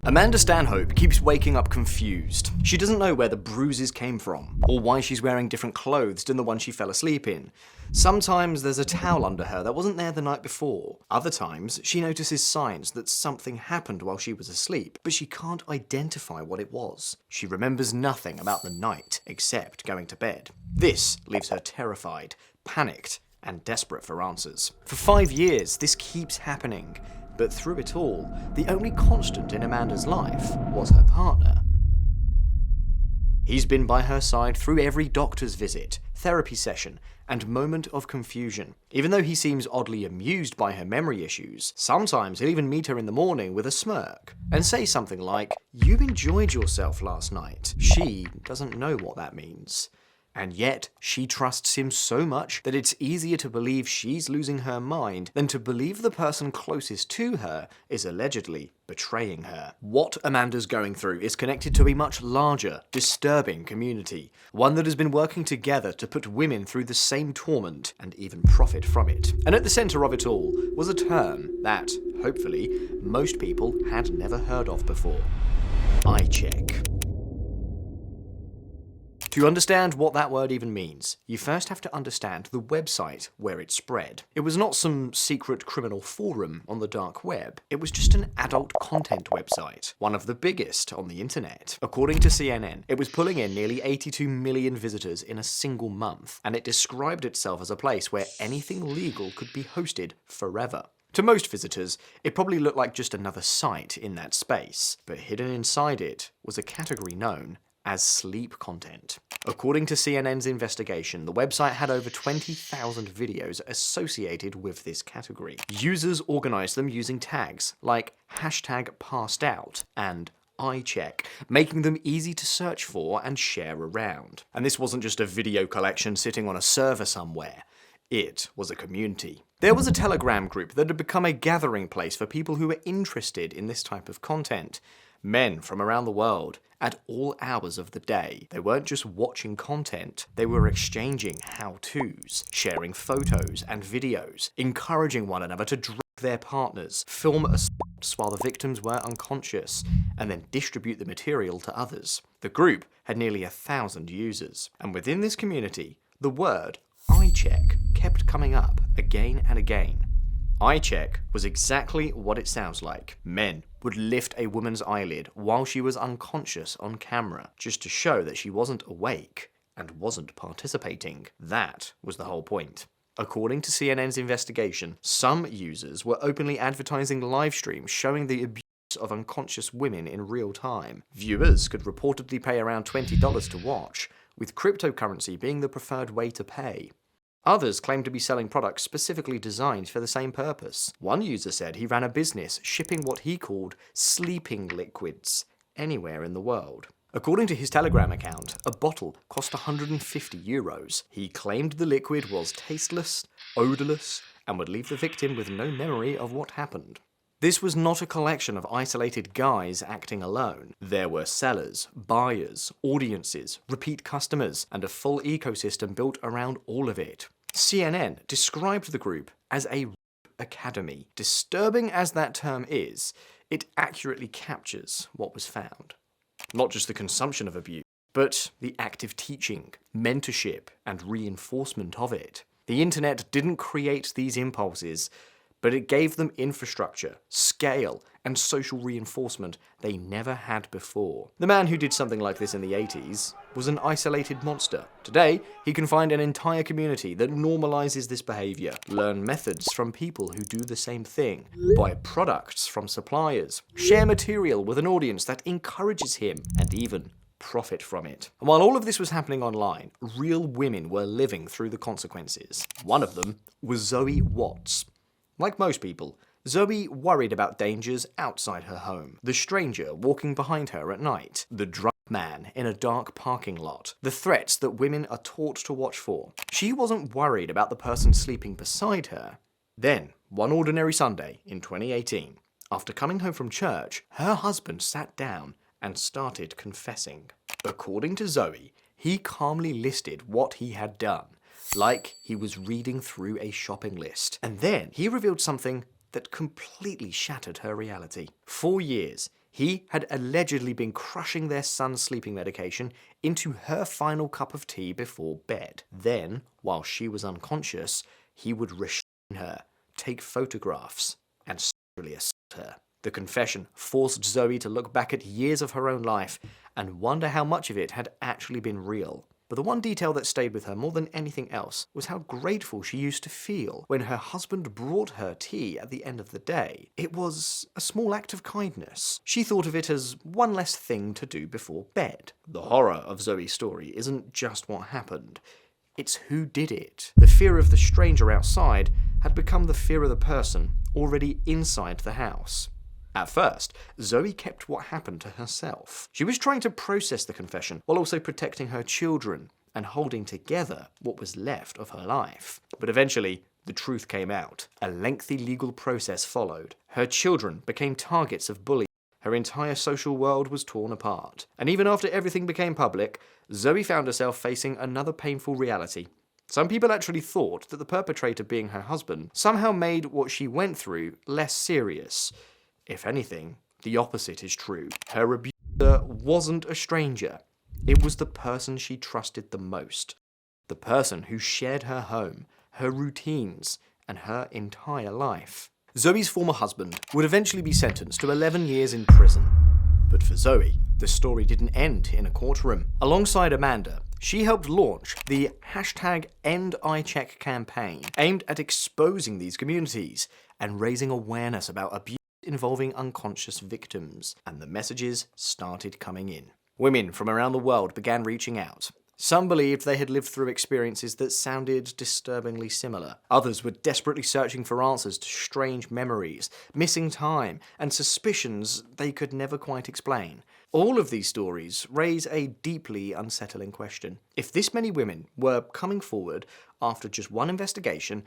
Amanda Stanhope keeps waking up confused. She doesn't know where the bruises came from, or why she's wearing different clothes than the one she fell asleep in. Sometimes there's a towel under her that wasn't there the night before. Other times, she notices signs that something happened while she was asleep, but she can't identify what it was. She remembers nothing about the night except going to bed. This leaves her terrified, panicked, and desperate for answers. For 5 years, this keeps happening. But through it all, the only constant in Amanda's life was her partner. He's been by her side through every doctor's visit, therapy session, and moment of confusion. Even though he seems oddly amused by her memory issues, sometimes he'll even meet her in the morning with a smirk and say something like, "You enjoyed yourself last night." She doesn't know what that means. And yet, she trusts him so much that it's easier to believe she's losing her mind than to believe the person closest to her is allegedly betraying her. What Amanda's going through is connected to a much larger, disturbing community, one that has been working together to put women through the same torment and even profit from it. And at the centre of it all was a term that, hopefully, most people had never heard of before: EyeCheck. To understand what that word even means, you first have to understand the website where it spread. It was not some secret criminal forum on the dark web. It was just an adult content website, one of the biggest on the internet. According to CNN, it was pulling in nearly 82 million visitors in a single month, and it described itself as a place where anything legal could be hosted forever. To most visitors, it probably looked like just another site in that space, but hidden inside it was a category known as sleep content. According to CNN's investigation, the website had over 20,000 videos associated with this category. Users organized them using tags like #passedout and EyeCheck, making them easy to search for and share around. And this wasn't just a video collection sitting on a server somewhere. It was a community. There was a Telegram group that had become a gathering place for people who were interested in this type of content. Men from around the world, at all hours of the day. They weren't just watching content, they were exchanging how-tos, sharing photos and videos, encouraging one another to drag their partners, film assaults while the victims were unconscious, and then distribute the material to others. The group had nearly 1,000 users, and within this community, the word EyeCheck kept coming up again and again. EyeCheck was exactly what it sounds like. Men would lift a woman's eyelid while she was unconscious on camera, just to show that she wasn't awake and wasn't participating. That was the whole point. According to CNN's investigation, some users were openly advertising live streams showing the abuse of unconscious women in real time. Viewers could reportedly pay around $20 to watch, with cryptocurrency being the preferred way to pay. Others claimed to be selling products specifically designed for the same purpose. One user said he ran a business shipping what he called sleeping liquids anywhere in the world. According to his Telegram account, a bottle cost €150. He claimed the liquid was tasteless, odorless, and would leave the victim with no memory of what happened. This was not a collection of isolated guys acting alone. There were sellers, buyers, audiences, repeat customers, and a full ecosystem built around all of it. CNN described the group as a academy. Disturbing as that term is, it accurately captures what was found. Not just the consumption of abuse, but the active teaching, mentorship, and reinforcement of it. The internet didn't create these impulses, but it gave them infrastructure, scale, and social reinforcement they never had before. The man who did something like this in the 80s was an isolated monster. Today, he can find an entire community that normalizes this behavior, learn methods from people who do the same thing, buy products from suppliers, share material with an audience that encourages him, and even profit from it. And while all of this was happening online, real women were living through the consequences. One of them was Zoe Watts. Like most people, Zoe worried about dangers outside her home. The stranger walking behind her at night, the drunk man in a dark parking lot, the threats that women are taught to watch for. She wasn't worried about the person sleeping beside her. Then, one ordinary Sunday in 2018, after coming home from church, her husband sat down and started confessing. According to Zoe, he calmly listed what he had done, like he was reading through a shopping list. And then he revealed something that completely shattered her reality. For years, He had allegedly been crushing their son's sleeping medication into her final cup of tea before bed. Then, while she was unconscious, he would restrain her, take photographs, and sexually assault her. The confession forced Zoe to look back at years of her own life and wonder how much of it had actually been real. But the one detail that stayed with her more than anything else was how grateful she used to feel when her husband brought her tea at the end of the day. It was a small act of kindness. She thought of it as one less thing to do before bed. The horror of Zoe's story isn't just what happened, it's who did it. The fear of the stranger outside had become the fear of the person already inside the house. At first, Zoe kept what happened to herself. She was trying to process the confession while also protecting her children and holding together what was left of her life. But eventually, the truth came out. A lengthy legal process followed. Her children became targets of bullying. Her entire social world was torn apart. And even after everything became public, Zoe found herself facing another painful reality. Some people actually thought that the perpetrator being her husband somehow made what she went through less serious. If anything, the opposite is true. Her abuser wasn't a stranger. It was the person she trusted the most. The person who shared her home, her routines, and her entire life. Zoe's former husband would eventually be sentenced to 11 years in prison. But for Zoe, the story didn't end in a courtroom. Alongside Amanda, she helped launch the #EndEyeCheck campaign, aimed at exposing these communities and raising awareness about abuse involving unconscious victims, and the messages started coming in. Women from around the world began reaching out. Some believed they had lived through experiences that sounded disturbingly similar. Others were desperately searching for answers to strange memories, missing time, and suspicions they could never quite explain. All of these stories raise a deeply unsettling question. If this many women were coming forward after just one investigation,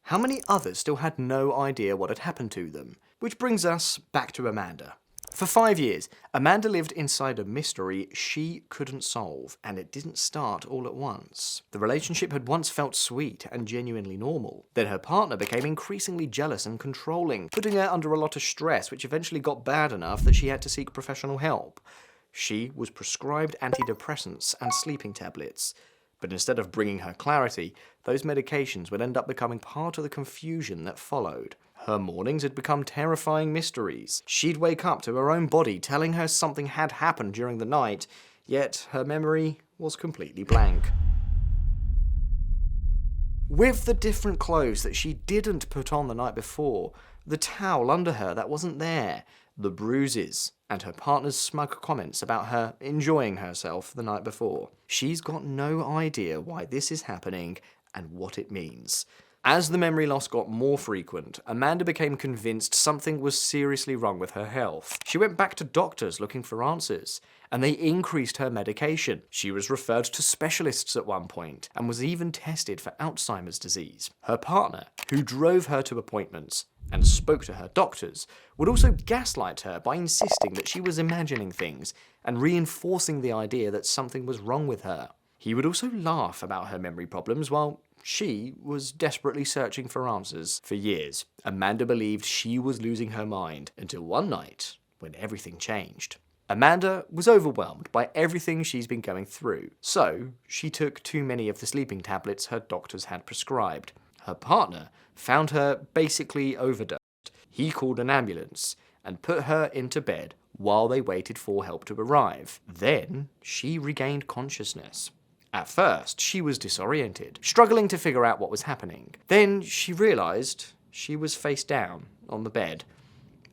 how many others still had no idea what had happened to them? Which brings us back to Amanda. For 5 years, Amanda lived inside a mystery she couldn't solve, and it didn't start all at once. The relationship had once felt sweet and genuinely normal. Then her partner became increasingly jealous and controlling, putting her under a lot of stress, which eventually got bad enough that she had to seek professional help. She was prescribed antidepressants and sleeping tablets. But instead of bringing her clarity, those medications would end up becoming part of the confusion that followed. Her mornings had become terrifying mysteries. She'd wake up to her own body telling her something had happened during the night, yet her memory was completely blank. With the different clothes that she didn't put on the night before, the towel under her that wasn't there, the bruises, and her partner's smug comments about her enjoying herself the night before. She's got no idea why this is happening and what it means. As the memory loss got more frequent, Amanda became convinced something was seriously wrong with her health. She went back to doctors looking for answers, and they increased her medication. She was referred to specialists at one point, and was even tested for Alzheimer's disease. Her partner, who drove her to appointments and spoke to her doctors, would also gaslight her by insisting that she was imagining things and reinforcing the idea that something was wrong with her. He would also laugh about her memory problems while she was desperately searching for answers. For years, Amanda believed she was losing her mind until one night when everything changed. Amanda was overwhelmed by everything she's been going through, so she took too many of the sleeping tablets her doctors had prescribed. Her partner found her basically overdosed. He called an ambulance and put her into bed while they waited for help to arrive. Then she regained consciousness. At first, she was disoriented, struggling to figure out what was happening. Then she realized she was face down on the bed,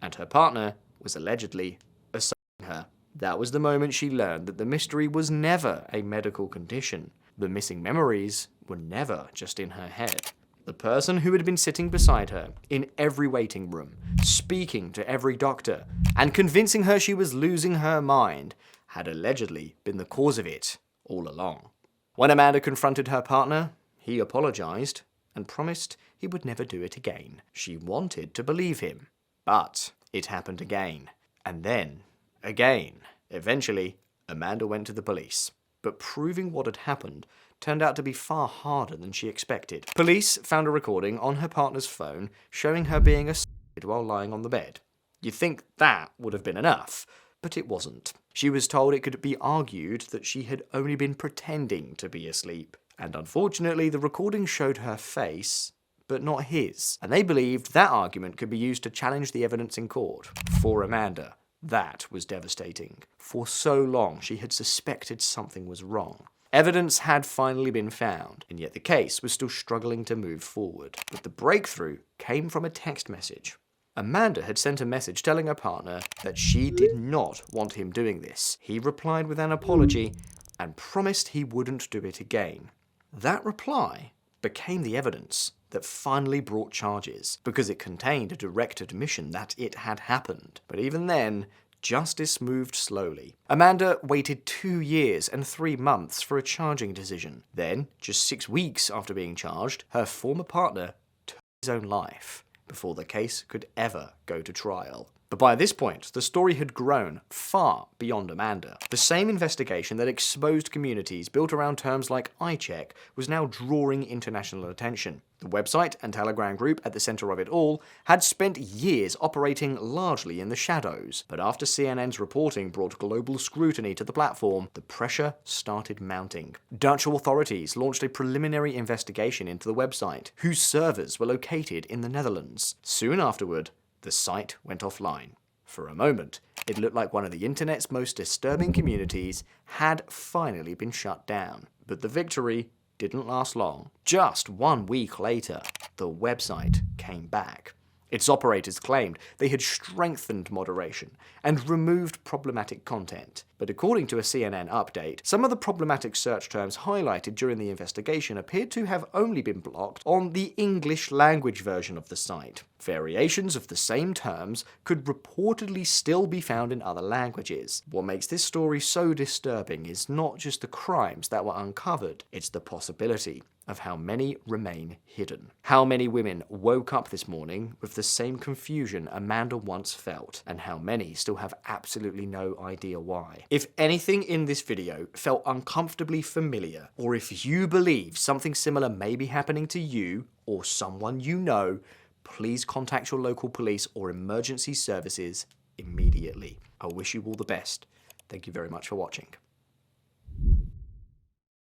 and her partner was allegedly assaulting her. That was the moment she learned that the mystery was never a medical condition. The missing memories were never just in her head. The person who had been sitting beside her in every waiting room, speaking to every doctor, and convincing her she was losing her mind, had allegedly been the cause of it all along. When Amanda confronted her partner, he apologized and promised he would never do it again. She wanted to believe him, but it happened again, and then again. Eventually, Amanda went to the police, but proving what had happened turned out to be far harder than she expected. Police found a recording on her partner's phone showing her being assaulted while lying on the bed. You'd think that would have been enough, but it wasn't. She was told it could be argued that she had only been pretending to be asleep. And unfortunately, the recording showed her face, but not his. And they believed that argument could be used to challenge the evidence in court. For Amanda, that was devastating. For so long, she had suspected something was wrong. Evidence had finally been found, and yet the case was still struggling to move forward. But the breakthrough came from a text message. Amanda had sent a message telling her partner that she did not want him doing this. He replied with an apology and promised he wouldn't do it again. That reply became the evidence that finally brought charges, because it contained a direct admission that it had happened. But even then, justice moved slowly. Amanda waited 2 years and 3 months for a charging decision. Then, just 6 weeks after being charged, her former partner took his own life before the case could ever go to trial. But by this point, the story had grown far beyond Amanda. The same investigation that exposed communities built around terms like EyeCheck was now drawing international attention. The website and Telegram group at the center of it all had spent years operating largely in the shadows. But after CNN's reporting brought global scrutiny to the platform, the pressure started mounting. Dutch authorities launched a preliminary investigation into the website, whose servers were located in the Netherlands. Soon afterward, the site went offline. For a moment, it looked like one of the internet's most disturbing communities had finally been shut down. But the victory didn't last long. Just 1 week later, the website came back. Its operators claimed they had strengthened moderation and removed problematic content. But according to a CNN update, some of the problematic search terms highlighted during the investigation appeared to have only been blocked on the English language version of the site. Variations of the same terms could reportedly still be found in other languages. What makes this story so disturbing is not just the crimes that were uncovered, it's the possibility of how many remain hidden. How many women woke up this morning with the same confusion Amanda once felt, and how many still have absolutely no idea why. If anything in this video felt uncomfortably familiar, or if you believe something similar may be happening to you or someone you know, please contact your local police or emergency services immediately. I wish you all the best. Thank you very much for watching.